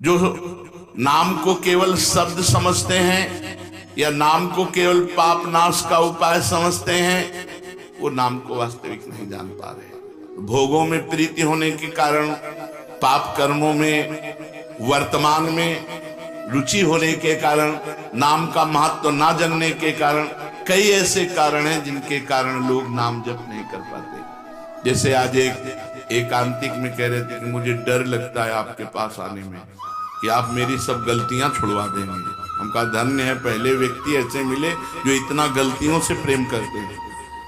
जो नाम को केवल शब्द समझते हैं या नाम को केवल पाप नाश का उपाय समझते हैं, वो नाम को वास्तविक नहीं जान पा रहे। भोगों में प्रीति होने के कारण, पाप कर्मों में वर्तमान में रुचि होने के कारण, नाम का महत्व ना जानने के कारण, कई ऐसे कारण हैं जिनके कारण लोग नाम जप नहीं कर पाते। जैसे आज एक एकांतिक में कह रहे थे कि मुझे डर लगता है आपके पास आने में कि आप मेरी सब गलतियां छुड़वा देंगे। हम कहा धन्य है, पहले व्यक्ति ऐसे मिले जो इतना गलतियों से प्रेम करते हैं,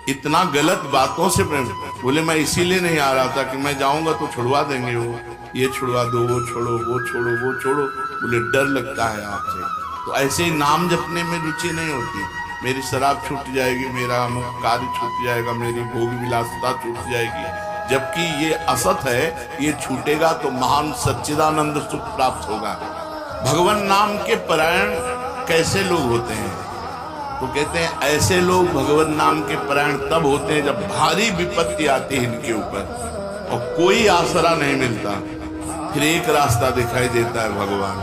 इतना गलत बातों से प्रेम। बोले मैं इसीलिए नहीं आ रहा था कि मैं जाऊंगा तो छुड़वा देंगे, वो ये छुड़वा दो, वो छोड़ो, वो छोड़ो, वो छोड़ो। बोले डर लगता है आपसे। तो ऐसे ही नाम जपने में रुचि नहीं होती। मेरी शराब छूट जाएगी, मेरा अमुक कार्य छूट जाएगा, मेरी भोग विलासिता छूट जाएगी। जबकि ये असत है, ये छूटेगा तो महान सच्चिदानंद सुख प्राप्त होगा। भगवान नाम के परायण कैसे लोग होते हैं? तो कहते हैं ऐसे लोग भगवान नाम के परायण तब होते हैं जब भारी विपत्ति आती है इनके ऊपर और कोई आसरा नहीं मिलता। फिर एक रास्ता दिखाई देता है भगवान।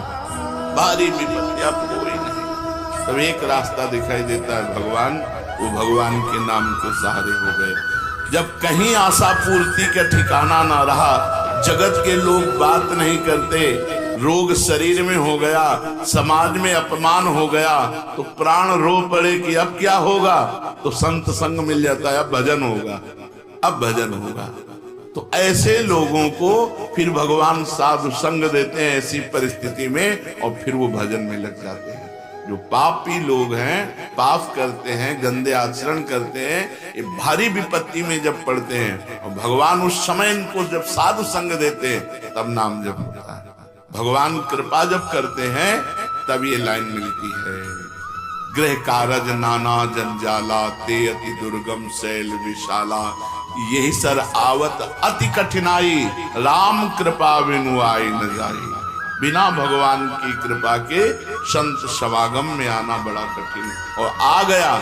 भारी विपत्ति अब कोई नहीं, तब एक रास्ता दिखाई देता है भगवान। वो भगवान के नाम के सहारे हो गए। जब कहीं आशा पूर्ति का ठिकाना ना रहा, जगत के लोग बात नहीं करते, रोग शरीर में हो गया, समाज में अपमान हो गया, तो प्राण रो पड़े कि अब क्या होगा। तो संत संग मिल जाता है, अब भजन होगा, अब भजन होगा। तो ऐसे लोगों को फिर भगवान साधु संग देते हैं ऐसी परिस्थिति में, और फिर वो भजन में लग जाते हैं। जो पापी लोग हैं, पाप करते हैं, गंदे आचरण करते हैं, ये भारी विपत्ति में जब पड़ते हैं और भगवान उस समय इनको जब साधु संग देते हैं, तब नाम जप होता है। भगवान कृपा जब करते हैं तब ये लाइन मिलती है, गृह कारज नाना जंजाला, ते अति दुर्गम शैल विशाला, यही सर आवत अति कठिनाई, राम कृपा बिनु आई न जाई। बिना भगवान की कृपा के संत समागम में आना बड़ा कठिन, और आ गया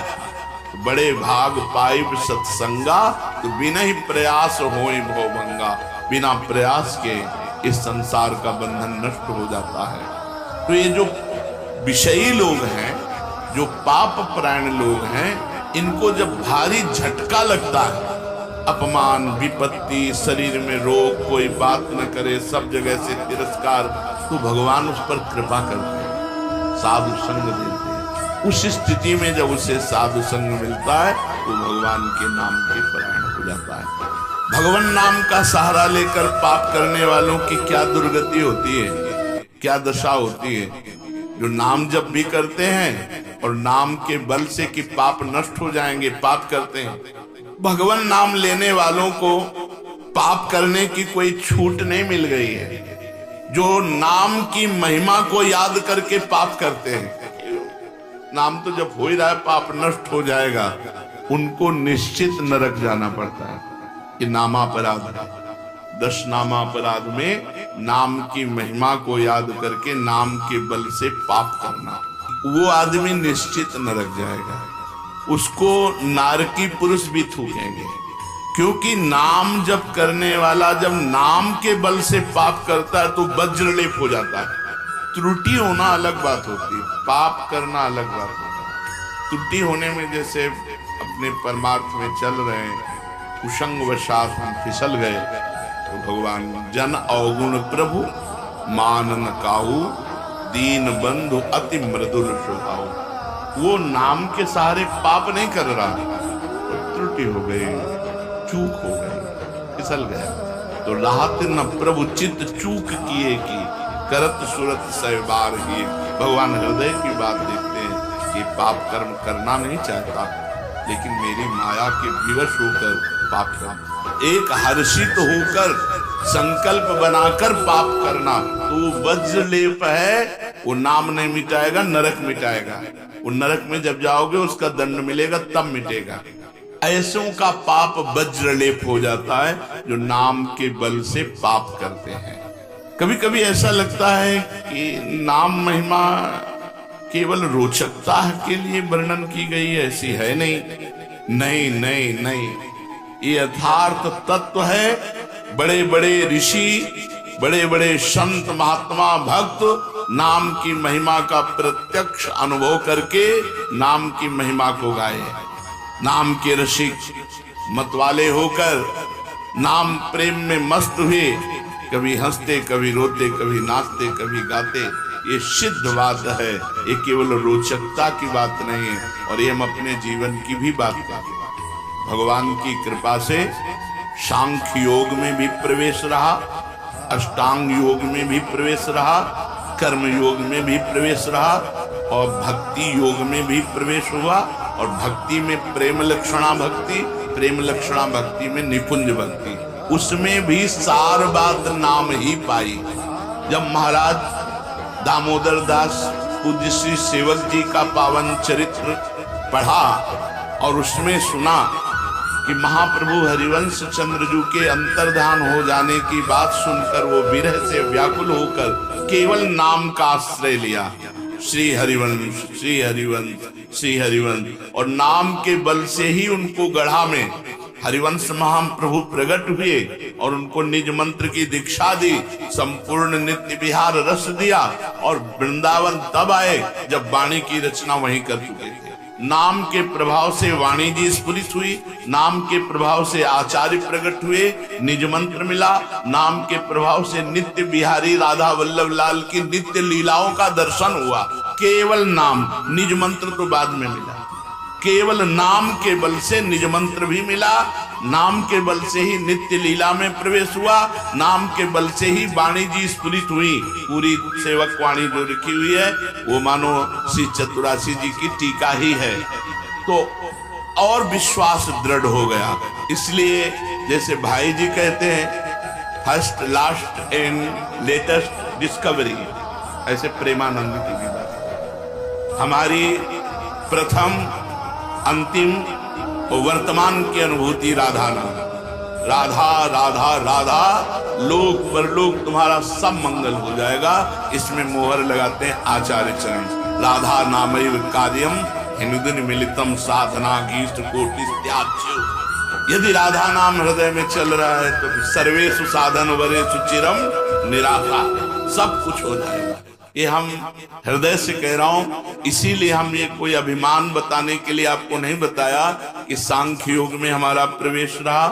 तो बड़े भाग पाइब सत्संगा, तो बिना ही प्रयास होए भवभंगा। बिना प्रयास के इस संसार का बंधन नष्ट हो जाता है। तो ये जो विषयी लोग हैं, जो पाप परायण लोग हैं, इनको जब भारी झटका लगता है, अपमान, विपत्ति, शरीर में रोग, कोई बात न करे, सब जगह से तिरस्कार, तो भगवान उस पर कृपा करते हैं, साधु संग देते हैं। उस स्थिति में जब उसे साधु संग मिलता है तो भगवान के नाम के परायण हो जाता है। भगवान नाम का सहारा लेकर पाप करने वालों की क्या दुर्गति होती है, क्या दशा होती है। जो नाम जप भी करते हैं और नाम के बल से कि पाप नष्ट हो जाएंगे, पाप करते हैं। भगवान नाम लेने वालों को पाप करने की कोई छूट नहीं मिल गई है। जो नाम की महिमा को याद करके पाप करते हैं, नाम तो जब हो ही रहा है पाप नष्ट हो जाएगा, उनको निश्चित नरक जाना पड़ता है। कि नामापराध, 10 नामापराध में नाम की महिमा को याद करके नाम के बल से पाप करना, वो आदमी निश्चित नरक जाएगा। उसको नारकी पुरुष भी थूकेंगे, क्योंकि नाम जप करने वाला जब नाम के बल से पाप करता है तो वज्रलेप हो जाता है। त्रुटि होना अलग बात होती है, पाप करना अलग बात होती है। त्रुटि होने में जैसे अपने परमार्थ में चल रहे हैं, कुसंग वशात हम फिसल गए, तो भगवान जन अवगुण प्रभु मान न काहू, दीन बंधु अति मृदुल स्वभाव। वो नाम के सहारे पाप नहीं कर रहा, तो त्रुटि हो गई, चूक हो गई, फिसल गया। तो राहत न प्रभु चित्त चूक किए की, करत सुरत सहबार किए। भगवान हृदय की बात देखते हैं कि पाप कर्म करना नहीं चाहता, लेकिन मेरी माया के विवश होकर पाप करना, एक हर्षित होकर संकल्प बनाकर पाप करना, तो वज्रलेप है, वो नाम नहीं मिटाएगा, नरक मिटाएगा। वो नरक में जब जाओगे उसका दंड मिलेगा, तब मिटेगा। ऐसों का पाप वज्रलेप हो जाता है जो नाम के बल से पाप करते हैं। कभी कभी ऐसा लगता है कि नाम महिमा केवल रोचकता के लिए वर्णन की गई है, ऐसी है नहीं। नहीं नहीं नहीं, ये यथार्थ तत्व है। बड़े बड़े ऋषि, बड़े बड़े संत महात्मा भक्त नाम की महिमा का प्रत्यक्ष अनुभव करके नाम की महिमा को गाए। नाम के रसिक मतवाले होकर नाम प्रेम में मस्त हुए, कभी हंसते कभी रोते, कभी नाचते कभी गाते। ये सिद्ध बात है, ये केवल रोचकता की बात नहीं है, और ये हम अपने जीवन की भी बात करते हैं। भगवान की कृपा से सांख्य योग में भी प्रवेश रहा, अष्टांग योग में भी प्रवेश रहा, कर्म योग में भी प्रवेश रहा, और भक्ति योग में भी प्रवेश हुआ। और भक्ति में प्रेम लक्षणा भक्ति, प्रेम लक्षणा भक्ति में निकुंज भक्ति, उसमें भी सार बात नाम ही पाई। जब महाराज दामोदर दास पूज्य श्री सेवक जी का पावन चरित्र पढ़ा और उसमें सुना कि महाप्रभु हरिवंश चंद्रजू के अंतर्धान हो जाने की बात सुनकर वो विरह से व्याकुल होकर केवल नाम का आश्रय लिया, श्री हरिवंश श्री हरिवंश श्री हरिवंश। और नाम के बल से ही उनको गढ़ा में हरिवंश महाप्रभु प्रकट हुए और उनको निज मंत्र की दीक्षा दी, संपूर्ण नित्य विहार रस दिया। और वृंदावन तब आए जब वाणी की रचना वहीं कर चुके थे। नाम के प्रभाव से वाणी जी स्फुरित हुई, नाम के प्रभाव से आचार्य प्रकट हुए, निज मंत्र मिला, नाम के प्रभाव से नित्य बिहारी राधा वल्लभ लाल की नित्य लीलाओं का दर्शन हुआ। केवल नाम, निज मंत्र तो बाद में मिला। केवल नाम के बल से निज मंत्र भी मिला, नाम के बल से ही नित्य लीला में प्रवेश हुआ, नाम के बल से ही वाणी जी स्फुरित हुई। पूरी सेवक वाणी जो लिखी हुई है वो मानो श्री चतुरासी जी की टीका ही है, तो और विश्वास दृढ़ हो गया। इसलिए जैसे भाई जी कहते हैं first last and latest discovery, ऐसे प्रेमानंद की भी बात। हमारी प्रथम अंतिम और वर्तमान की अनुभूति राधा नाम, राधा राधा राधा, लोक परलोक तुम्हारा सब मंगल हो जाएगा। इसमें मोहर लगाते हैं आचार्य चरण। राधा नामैव कार्यम हिनुदिन मिलितम साधना गीष्ट कोटि त्याज्य। यदि राधा नाम हृदय में चल रहा है तो सर्वेषु साधन वरेषु चिरम निराशा, सब कुछ हो जाएगा। ये हम हृदय से कह रहा हूं, इसीलिए हम ये कोई अभिमान बताने के लिए आपको नहीं बताया कि सांख्य योग में हमारा प्रवेश रहा,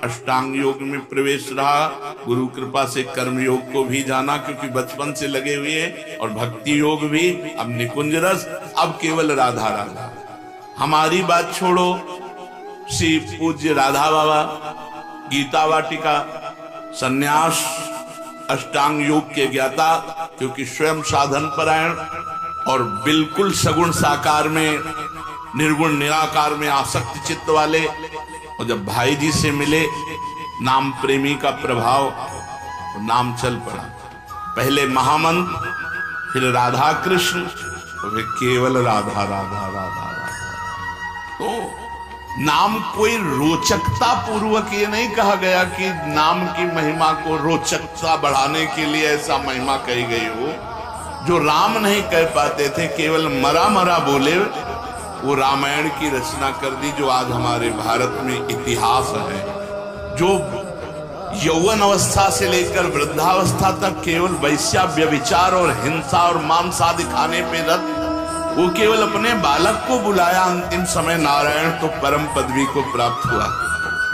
अष्टांग योग में प्रवेश रहा, गुरु कृपा से कर्म योग को भी जाना क्योंकि बचपन से लगे हुए, और भक्ति योग भी, अब निकुंज रस, अब केवल राधा राधा। हमारी बात छोड़ो, श्री पूज्य राधा बाबा गीता वाटिका, सन्यास, अष्टांग योग के ज्ञाता, क्योंकि स्वयं साधन परायण और बिल्कुल सगुण साकार में, निर्गुण निराकार में आसक्त चित्त वाले। और जब भाई जी से मिले, नाम प्रेमी का प्रभाव, तो नाम चल पड़ा। पहले महामंत्र, फिर राधा कृष्ण, और फिर केवल राधा राधा राधा राधा। तो नाम कोई रोचकता पूर्वक ये नहीं कहा गया कि नाम की महिमा को रोचकता बढ़ाने के लिए ऐसा महिमा कही गई हो। जो राम नहीं कह पाते थे, केवल मरा मरा बोले, वो रामायण की रचना कर दी, जो आज हमारे भारत में इतिहास है। जो यौवन अवस्था से लेकर वृद्धावस्था तक केवल वैश्या व्यभिचार और हिंसा और मांसादि खाने पे रत, वो केवल अपने बालक को बुलाया, अंतिम समय नारायण तो परम पदवी को प्राप्त हुआ।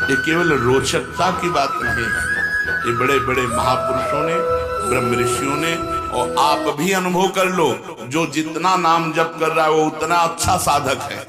ये केवल रोचकता की बात नहीं है, ये बड़े बड़े महापुरुषों ने, ब्रह्म ऋषियों ने, और आप भी अनुभव कर लो, जो जितना नाम जप कर रहा है वो उतना अच्छा साधक है,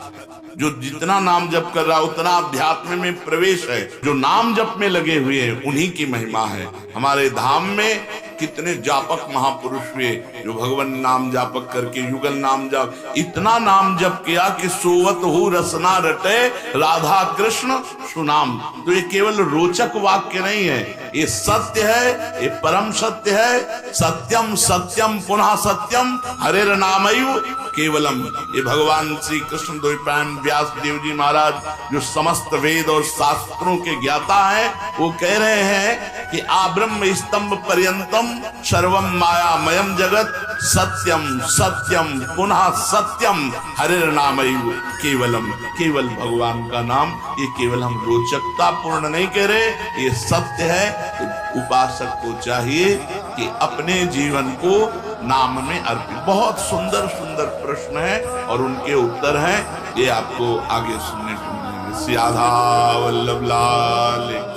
जो जितना नाम जप कर रहा है उतना अध्यात्म में प्रवेश है। जो नाम जप में लगे हुए हैं उन्हीं की महिमा है। हमारे धाम में कितने जापक महापुरुष हुए जो भगवान नाम जापक करके युगल नाम जाप, इतना नाम जप किया कि सोवत हो रसना रटे राधा कृष्ण सुनाम। तो ये केवल रोचक वाक्य नहीं है, ये सत्य है, ये परम सत्य है। सत्यम सत्यम पुनः सत्यम हरेर नामैव केवलम। ये भगवान श्री कृष्ण द्वैपायन व्यास देव जी महाराज, जो समस्त वेद और शास्त्रों के ज्ञाता हैं, वो कह रहे हैं कि आ ब्रह्म स्तंभ पर्यंतम सर्वम मायामयम जगत सत्यम सत्यम पुनः सत्यम हरे नामैव केवलम। केवल भगवान का नाम, ये केवल हम रोचकता पूर्ण नहीं कह रहे, ये सत्य है। तो उपासक को चाहिए कि अपने जीवन को नाम में अर्पित। बहुत सुंदर सुंदर प्रश्न है और उनके उत्तर हैं, ये आपको आगे सुनने को मिलेंगे। श्री राधा वल्लभ लाल।